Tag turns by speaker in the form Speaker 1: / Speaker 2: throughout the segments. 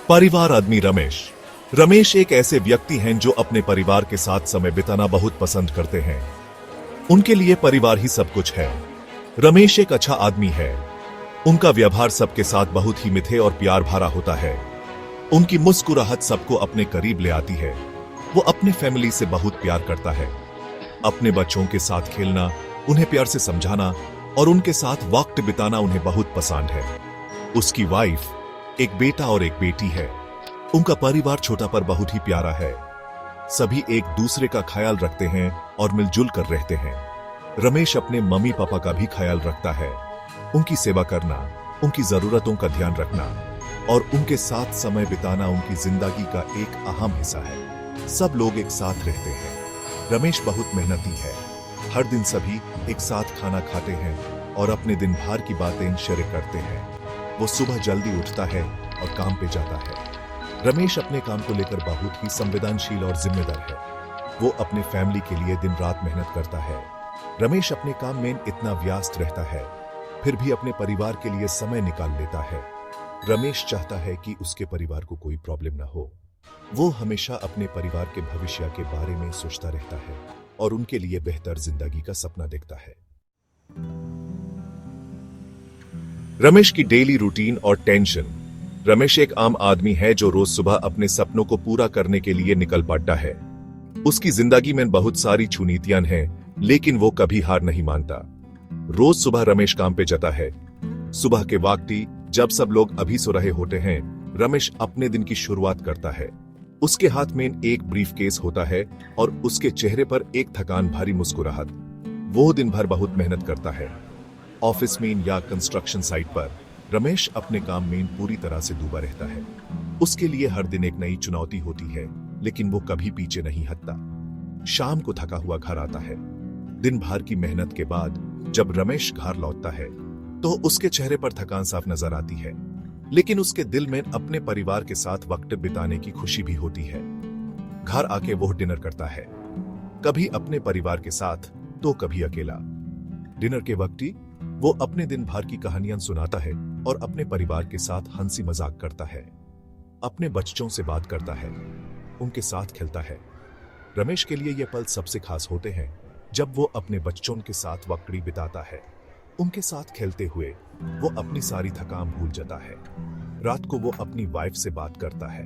Speaker 1: परिवार आदमी रमेश। रमेश एक ऐसे व्यक्ति हैं जो अपने परिवार के साथ समय बिताना बहुत पसंद करते हैं। उनके लिए परिवार ही सब कुछ है। रमेश एक अच्छा आदमी है। उनका व्यवहार सबके साथ बहुत ही मिठे और प्यार भरा होता है। उनकी मुस्कुराहट सबको अपने करीब ले आती है। वो अपने फैमिली से बहुत प्यार करता है। अपने बच्चों के साथ खेलना, उन्हें प्यार से समझाना और उनके साथ वक्त बिताना उन्हें बहुत पसंद है। उसकी वाइफ, एक बेटा और एक बेटी है। उनका परिवार छोटा पर बहुत ही प्यारा है। सभी एक दूसरे का ख्याल रखते हैं और मिलजुल कर रहते हैं। रमेश अपने मम्मी पापा का भी ख्याल रखता है। उनकी सेवा करना, उनकी जरूरतों का ध्यान रखना और उनके साथ समय बिताना उनकी जिंदगी का एक अहम हिस्सा है। सब लोग एक साथ रहते हैं। रमेश बहुत मेहनती है। हर दिन सभी एक साथ खाना खाते हैं और अपने दिन भर की बातें शेयर करते हैं। वो सुबह जल्दी उठता है और काम पे जाता है। रमेश अपने काम को लेकर बहुत ही संवेदनशील और जिम्मेदार है। वो अपने फैमिली के लिए दिन रात मेहनत करता है। रमेश अपने काम में इतना व्यस्त रहता है, फिर भी अपने परिवार के लिए समय निकाल लेता है। रमेश चाहता है कि उसके परिवार को कोई प्रॉब्लम ना हो। वो हमेशा अपने परिवार के भविष्य के बारे में सोचता रहता है और उनके लिए बेहतर जिंदगी का सपना देखता है। रमेश की डेली रूटीन और टेंशन। रमेश एक आम आदमी है जो रोज सुबह अपने सपनों को पूरा करने के लिए निकल पड़ता है। उसकी जिंदगी में बहुत सारी चुनौतियां हैं, लेकिन वो कभी हार नहीं मानता। रोज सुबह रमेश काम पे जाता है। सुबह के वक्त ही जब सब लोग अभी सो रहे होते हैं, रमेश अपने दिन की शुरुआत करता है। उसके हाथ में एक ब्रीफकेस होता है और उसके चेहरे पर एक थकान भरी मुस्कुराहट। वो दिन भर बहुत मेहनत करता है। ऑफिस में या कंस्ट्रक्शन साइट पर रमेश अपने काम में पूरी तरह से डूबा रहता है। उसके लिए हर दिन एक नई चुनौती होती है, लेकिन वो कभी पीछे नहीं हटता। शाम को थका हुआ घर आता है। दिन भर की मेहनत के बाद जब रमेश घर लौटता है तो उसके चेहरे पर थकान साफ नजर आती है, लेकिन उसके दिल में अपने परिवार के साथ वक्त बिताने की खुशी भी होती है। घर आके वो डिनर करता है, कभी अपने परिवार के साथ तो कभी अकेला। डिनर के वक्त ही वो अपने दिन भर की कहानियां सुनाता है और अपने परिवार के साथ हंसी मजाक करता है। अपने बच्चों से बात करता है, उनके साथ खेलता है। रमेश के लिए ये पल सबसे खास होते हैं जब वो अपने बच्चों के साथ वक्त बिताता है। उनके साथ खेलते हुए वो अपनी सारी थकान भूल जाता है। रात को वो अपनी वाइफ से बात करता है।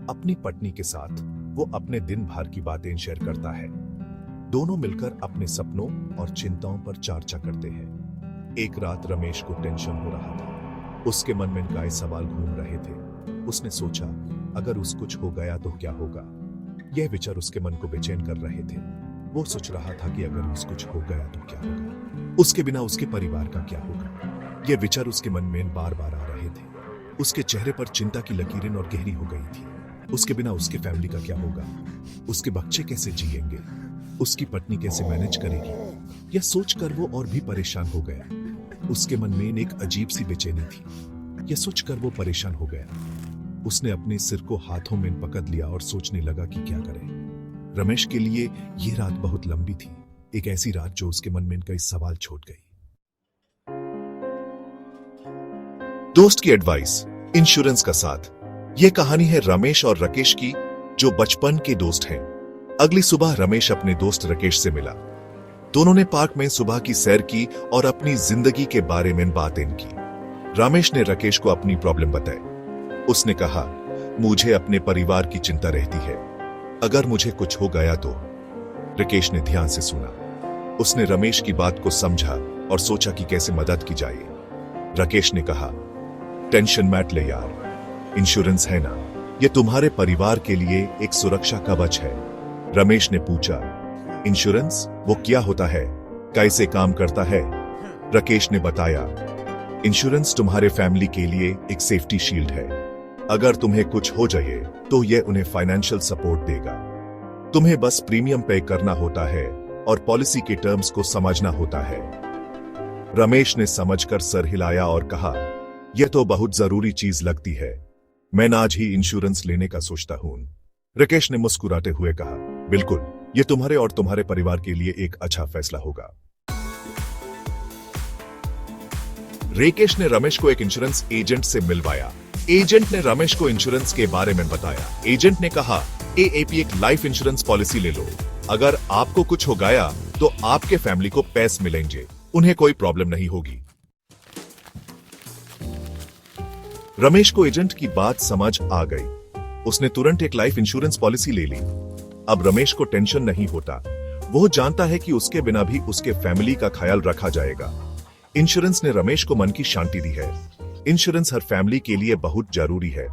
Speaker 1: अपनी पत्नी के साथ वो अपने दिन भर की बातें शेयर करता है। दोनों मिलकर अपने सपनों और चिंताओं पर चर्चा करते हैं। एक रात रमेश को टेंशन हो रहा था। उसके मन में कई सवाल घूम रहे थे। उसने सोचा, अगर उसको कुछ हो गया तो क्या होगा। यह विचार उसके मन को बेचैन कर रहे थे। वो सोच रहा था कि अगर उसको कुछ हो गया तो क्या होगा, उसके बिना उसके परिवार का क्या होगा। यह विचार उसके मन में बार बार आ रहे थे। उसके चेहरे पर चिंता की लकीरें और गहरी हो गई थी। उसके बिना उसके फैमिली का क्या होगा, उसके बच्चे कैसे जिएंगे, उसकी पत्नी कैसे मैनेज करेगी। यह सोचकर वो और भी परेशान हो गया। उसके मन में एक अजीब सी बेचैनी थी। यह सोचकर वो परेशान हो गया। उसने अपने सिर को हाथों में पकड़ लिया और सोचने लगा कि क्या करे। रमेश के लिए यह रात बहुत लंबी थी, एक ऐसी रात जो उसके मन में कई सवाल छोड़ गई। दोस्त की एडवाइस, इंश्योरेंस का साथ। यह कहानी है रमेश और राकेश की, जो बचपन के दोस्त हैं। अगली सुबह रमेश अपने दोस्त राकेश से मिला। दोनों ने पार्क में सुबह की सैर की और अपनी जिंदगी के बारे में बातें की। रमेश ने राकेश को अपनी प्रॉब्लम बताई। उसने कहा, मुझे अपने परिवार की चिंता रहती है, अगर मुझे कुछ हो गया तो। राकेश ने ध्यान से सुना। उसने रमेश की बात को समझा और सोचा कि कैसे मदद की जाए। राकेश ने कहा, टेंशन मत ले यार, इंश्योरेंस है ना, ये तुम्हारे परिवार के लिए एक सुरक्षा कवच है। रमेश ने पूछा, इंश्योरेंस वो क्या होता है, कैसे काम करता है। राकेश ने बताया, इंश्योरेंस तुम्हारे फैमिली के लिए एक सेफ्टी शील्ड है। अगर तुम्हें कुछ हो जाए तो यह उन्हें फाइनेंशियल सपोर्ट देगा। तुम्हें बस प्रीमियम पे करना होता है और पॉलिसी के टर्म्स को समझना होता है। रमेश ने समझकर सर हिलाया और कहा, यह तो बहुत जरूरी चीज लगती है, मैं आज ही इंश्योरेंस लेने का सोचता हूं। राकेश ने मुस्कुराते हुए कहा, बिल्कुल, यह तुम्हारे और तुम्हारे परिवार के लिए एक अच्छा फैसला होगा। रेकेश ने रमेश को एक इंश्योरेंस एजेंट से मिलवाया। एजेंट ने रमेश को इंश्योरेंस के बारे में बताया। एजेंट ने कहा, एएपी एक लाइफ इंश्योरेंस पॉलिसी ले लो। अगर आपको कुछ हो गया तो आपके फैमिली को पैसे मिलेंगे, उन्हें कोई प्रॉब्लम नहीं होगी। रमेश को एजेंट की बात समझ आ गई। उसने तुरंत एक लाइफ इंश्योरेंस पॉलिसी ले ली। अब रमेश को टेंशन नहीं होता। वो जानता है कि उसके बिना भी उसके फैमिली का ख्याल रखा जाएगा। इंश्योरेंस ने रमेश को मन की शांति दी है। इंश्योरेंस हर फैमिली के लिए बहुत जरूरी है।